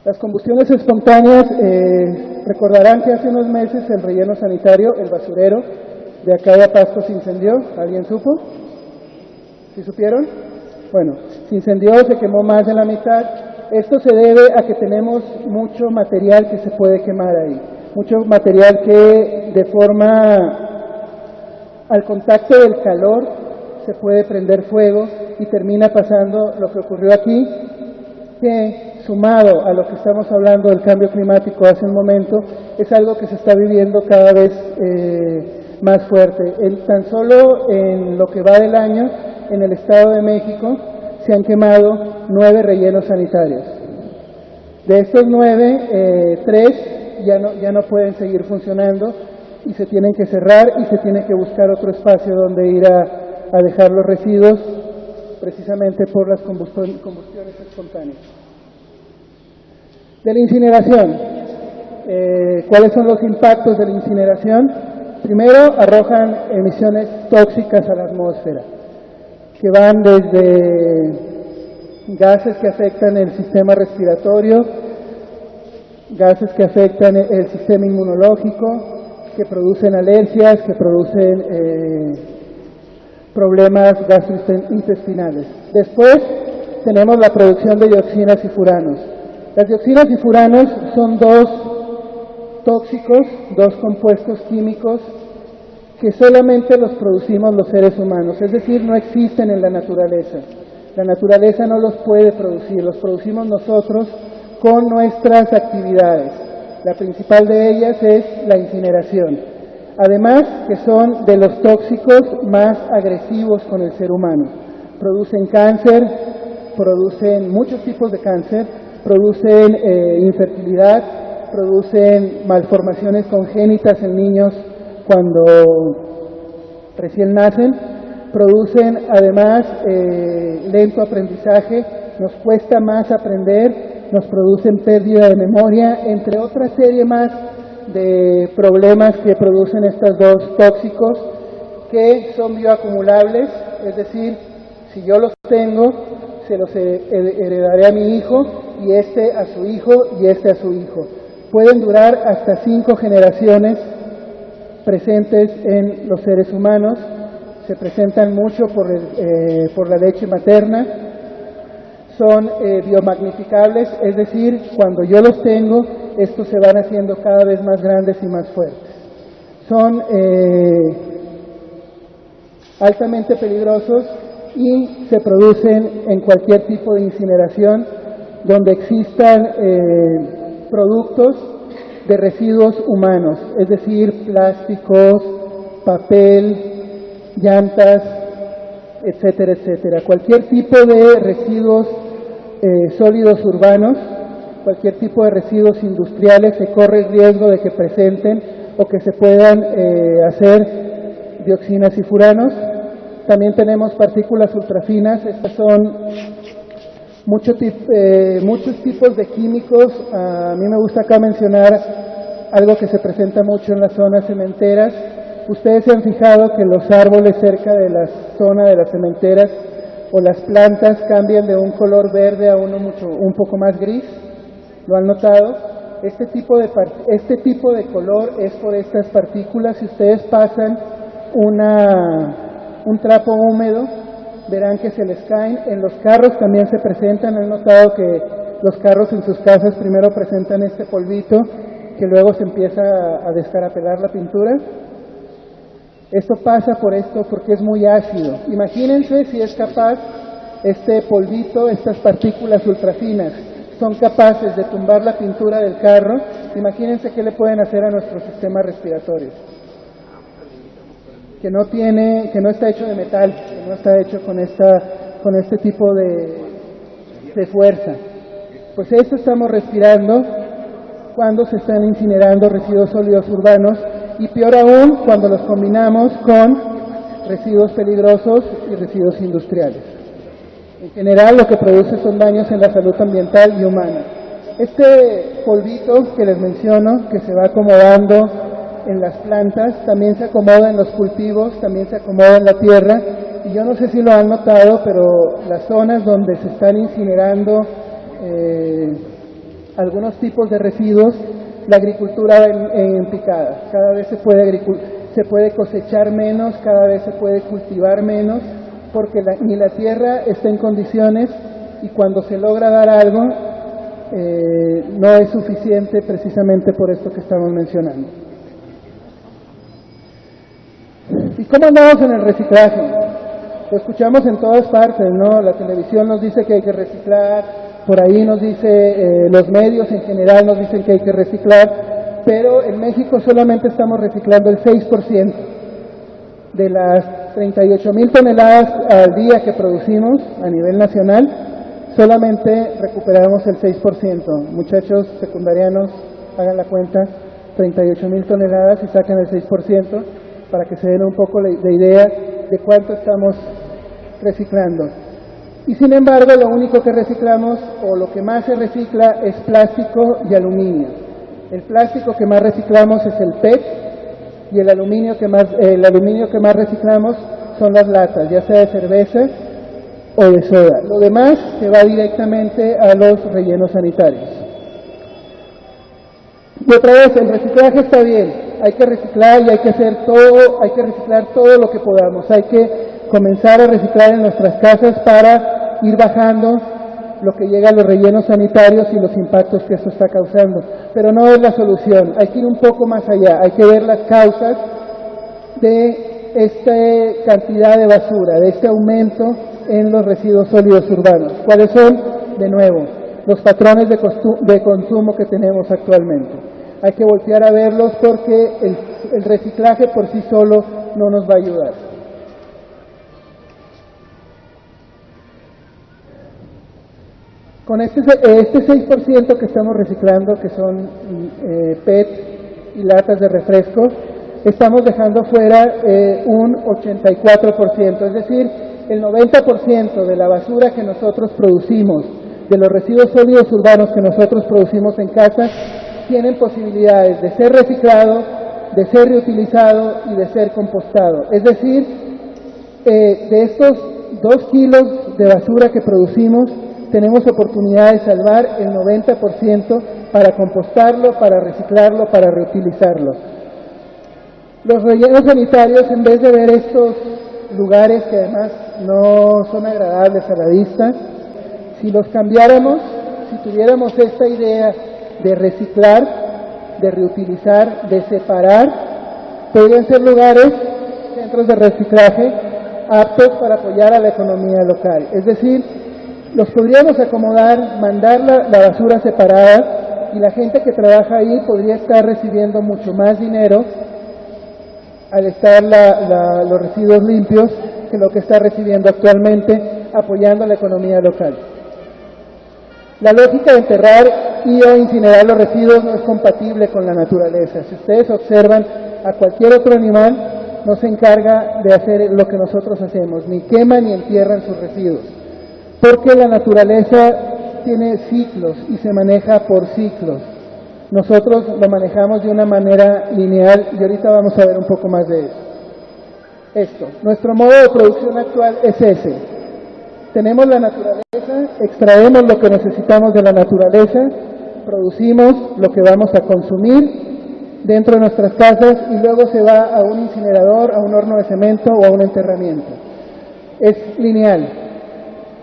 Las combustiones espontáneas, recordarán que hace unos meses el relleno sanitario, el basurero de acá de Apasto se incendió. ¿Alguien supo? ¿Sí supieron? Bueno, se incendió, se quemó más de la mitad. Esto se debe a que tenemos mucho material que se puede quemar ahí, mucho material que de forma al contacto del calor se puede prender fuego y termina pasando lo que ocurrió aquí, que sumado a lo que estamos hablando del cambio climático hace un momento, es algo que se está viviendo cada vez más fuerte. Tan solo en lo que va del año, en el Estado de México, se han quemado 9 rellenos sanitarios. De estos 9, 3 ya no pueden seguir funcionando y se tienen que cerrar y se tiene que buscar otro espacio donde ir a dejar los residuos, precisamente por las combustiones espontáneas. De la incineración, ¿cuáles son los impactos de la incineración? Primero, arrojan emisiones tóxicas a la atmósfera, que van desde gases que afectan el sistema respiratorio, gases que afectan el sistema inmunológico, que producen alergias, que producen problemas gastrointestinales. Después tenemos la producción de dioxinas y furanos. Las dioxinas y furanos son dos tóxicos, dos compuestos químicos que solamente los producimos los seres humanos, es decir, no existen en la naturaleza. La naturaleza no los puede producir, los producimos nosotros con nuestras actividades. La principal de ellas es la incineración. Además, que son de los tóxicos más agresivos con el ser humano. Producen cáncer, producen muchos tipos de cáncer, producen infertilidad, producen malformaciones congénitas en niños cuando recién nacen, producen además lento aprendizaje, nos cuesta más aprender, nos producen pérdida de memoria, entre otra serie más de problemas que producen estos dos tóxicos que son bioacumulables, es decir, si yo los tengo, se los heredaré a mi hijo y este a su hijo y este a su hijo. Pueden durar hasta 5 generaciones presentes en los seres humanos, se presentan mucho por la leche materna, son biomagnificables, es decir, cuando yo los tengo, estos se van haciendo cada vez más grandes y más fuertes. Son altamente peligrosos y se producen en cualquier tipo de incineración donde existan productos de residuos humanos, es decir, plásticos, papel, llantas, etcétera, etcétera. Cualquier tipo de residuos sólidos urbanos, cualquier tipo de residuos industriales, se corre el riesgo de que presenten o que se puedan hacer dioxinas y furanos. También tenemos partículas ultrafinas, estas son muchos tipos de químicos. A mí me gusta acá mencionar algo que se presenta mucho en las zonas cementeras. Ustedes se han fijado que los árboles cerca de la zona de las cementeras o las plantas cambian de un color verde a uno un poco más gris. ¿Lo han notado? Este tipo de color es por estas partículas. Si ustedes pasan un trapo húmedo, verán que se les caen. En los carros también se presentan. Han notado que los carros en sus casas primero presentan este polvito que luego se empieza a descarapelar la pintura. Esto pasa por esto porque es muy ácido. Imagínense si es capaz este polvito, estas partículas ultrafinas, son capaces de tumbar la pintura del carro. Imagínense qué le pueden hacer a nuestro sistema respiratorio, que no está hecho de metal, que no está hecho con este tipo de fuerza. Pues esto estamos respirando cuando se están incinerando residuos sólidos urbanos, y peor aún cuando los combinamos con residuos peligrosos y residuos industriales. En general lo que produce son daños en la salud ambiental y humana. Este polvito que les menciono, que se va acomodando en las plantas, también se acomoda en los cultivos, también se acomoda en la tierra, y yo no sé si lo han notado, pero las zonas donde se están incinerando algunos tipos de residuos, la agricultura en picada. Cada vez se puede cosechar menos, cada vez se puede cultivar menos, porque ni la tierra está en condiciones, y cuando se logra dar algo, no es suficiente precisamente por esto que estamos mencionando. ¿Y cómo andamos en el reciclaje? Lo escuchamos en todas partes, ¿no? La televisión nos dice que hay que reciclar, por ahí nos dice, los medios en general nos dicen que hay que reciclar, pero en México solamente estamos reciclando el 6%. De las 38,000 toneladas al día que producimos a nivel nacional, solamente recuperamos el 6%. Muchachos secundarianos, hagan la cuenta, 38,000 toneladas y sacan el 6%, para que se den un poco de idea de cuánto estamos reciclando. Y sin embargo, lo único que reciclamos, o lo que más se recicla, es plástico y aluminio. El plástico que más reciclamos es el PET, y el aluminio que más reciclamos son las latas, ya sea de cerveza o de soda. Lo demás se va directamente a los rellenos sanitarios. Y otra vez, el reciclaje está bien, hay que reciclar y hay que reciclar todo lo que podamos, hay que comenzar a reciclar en nuestras casas para ir bajando lo que llega a los rellenos sanitarios y los impactos que esto está causando. Pero no es la solución, hay que ir un poco más allá, hay que ver las causas de esta cantidad de basura, de este aumento en los residuos sólidos urbanos. ¿Cuáles son? De nuevo, los patrones de consumo que tenemos actualmente. Hay que voltear a verlos porque el reciclaje por sí solo no nos va a ayudar. Con este 6% que estamos reciclando, que son PET y latas de refresco, estamos dejando fuera un 84%, es decir, el 90% de la basura que nosotros producimos, de los residuos sólidos urbanos que nosotros producimos en casa, tienen posibilidades de ser reciclado, de ser reutilizado y de ser compostado. Es decir, de estos 2 kilos de basura que producimos, tenemos oportunidad de salvar el 90% para compostarlo, para reciclarlo, para reutilizarlo. Los rellenos sanitarios, en vez de ver estos lugares que además no son agradables a la vista, si los cambiáramos, si tuviéramos esta idea de reciclar, de reutilizar, de separar, podrían ser lugares, centros de reciclaje, aptos para apoyar a la economía local. Es decir, los podríamos acomodar, mandar la basura separada, y la gente que trabaja ahí podría estar recibiendo mucho más dinero al estar los residuos limpios que lo que está recibiendo actualmente, apoyando a la economía local. La lógica de enterrar y o incinerar los residuos no es compatible con la naturaleza. Si ustedes observan a cualquier otro animal, no se encarga de hacer lo que nosotros hacemos, ni quema ni entierran sus residuos, porque la naturaleza tiene ciclos y se maneja por ciclos. Nosotros lo manejamos de una manera lineal y ahorita vamos a ver un poco más de eso. Nuestro modo de producción actual es ese. Tenemos la naturaleza, extraemos lo que necesitamos de la naturaleza, producimos lo que vamos a consumir dentro de nuestras casas y luego se va a un incinerador, a un horno de cemento o a un enterramiento. Es lineal,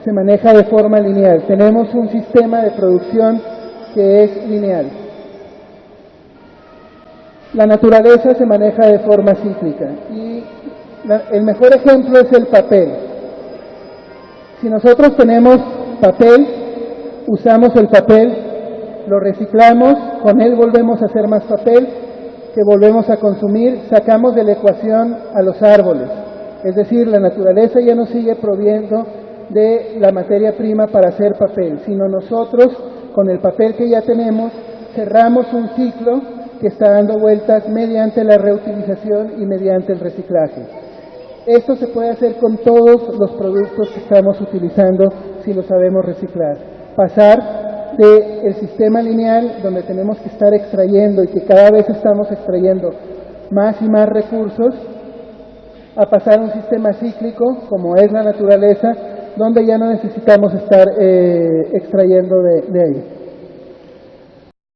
se maneja de forma lineal. Tenemos un sistema de producción que es lineal. La naturaleza se maneja de forma cíclica y el mejor ejemplo es el papel. Si nosotros tenemos papel, usamos el papel, lo reciclamos, con él volvemos a hacer más papel, que volvemos a consumir, sacamos de la ecuación a los árboles. Es decir, la naturaleza ya no sigue proviendo de la materia prima para hacer papel, sino nosotros, con el papel que ya tenemos, cerramos un ciclo que está dando vueltas mediante la reutilización y mediante el reciclaje. Esto se puede hacer con todos los productos que estamos utilizando si lo sabemos reciclar. Pasar del sistema lineal, donde tenemos que estar extrayendo y que cada vez estamos extrayendo más y más recursos, a pasar a un sistema cíclico, como es la naturaleza, donde ya no necesitamos estar extrayendo de ahí.